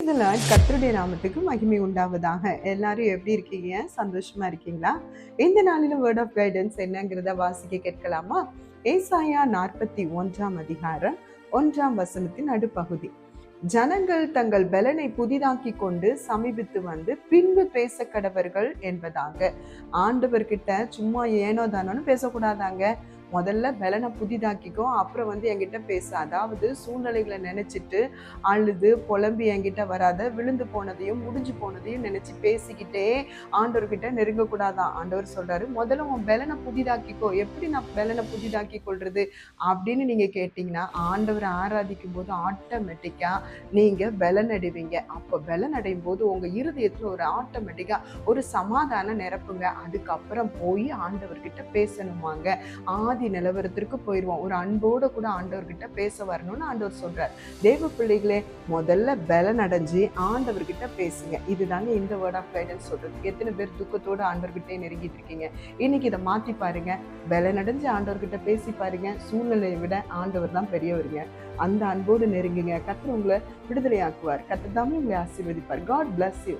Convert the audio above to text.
Praise the Lord. கர்த்தருடைய நாமத்துக்கு மகிமை உண்டாவதாக. எல்லாரும் எப்படி இருக்கீங்க? சந்தோஷமா இருக்கீங்களா? இந்த நாளிலும் வேர்ட் ஆஃப் கைடன்ஸ் என்னங்கிறத வாசிக்க கேட்கலாமா? ஏசாயா 41 அதிகாரம் 1 நடுப்பகுதி. ஜனங்கள் தங்கள் பலனை புதிதாக்கி கொண்டு சமீபித்து வந்து பின்பு பேச கடவர்கள் என்பதாக. ஆண்டவர்கிட்ட சும்மா ஏனோ தானோன்னு பேசக்கூடாதாங்க. முதல்ல பலனை புதிதாக்கிக்கோ, அப்புறம் என்கிட்ட பேச. அதாவது சூழ்நிலைகளை நினைச்சிட்டு அழுது புலம்பி என்கிட்ட வராத. விழுந்து போனதையும் முடிஞ்சு போனதையும் நினைச்சு பேசிக்கிட்டே ஆண்டவர்கிட்ட நெருங்கக்கூடாதான். ஆண்டவர் சொல்றாரு, முதல்ல உன் பலனை புதிதாக்கிக்கோ. எப்படி நான் பலனை புதிதாக்கி கொள்றது அப்படின்னு நீங்க கேட்டீங்கன்னா, ஆண்டவரை ஆராதிக்கும் போது ஆட்டோமேட்டிக்கா நீங்க பலன் அடைவீங்க. அப்ப பலன் அடையும் போது உங்க இருதயத்துல ஒரு ஆட்டோமேட்டிக்கா ஒரு சமாதானம் நிரப்புங்க. அதுக்கப்புறம் போய் ஆண்டவர்கிட்ட பேசணுமாங்க. ஆதி நிலவரத்திற்கு போயிடுவோம். ஒரு அன்போட கூட ஆண்டவர்கிட்ட பேச வரணும்னு ஆண்டவர் சொல்றார். தேவ பிள்ளைகளே, முதல்ல பலன் அடைஞ்சு ஆண்டவர்கிட்ட பேசுங்க. இதுதாங்க இந்த வேர்ட் ஆஃப் கைடன்ஸ் சொல்றது. எத்தனை பேர் துக்கத்தோட ஆண்டவர்கிட்டே நெருங்கிட்டு இருக்கீங்க? இன்னைக்கு இதை மாற்றி பாருங்க. பலன் அடைஞ்சு ஆண்டவர்கிட்ட பேசி பாருங்க. சூழ்நிலையை விட ஆண்டவர் தான் பெரியவருங்க. அந்த அன்போடு நெருங்குங்க. கர்த்தர் உங்களை விடுதலை ஆக்குவார். கர்த்தர் தாமே உங்களை ஆசீர்வதிப்பார். God bless you.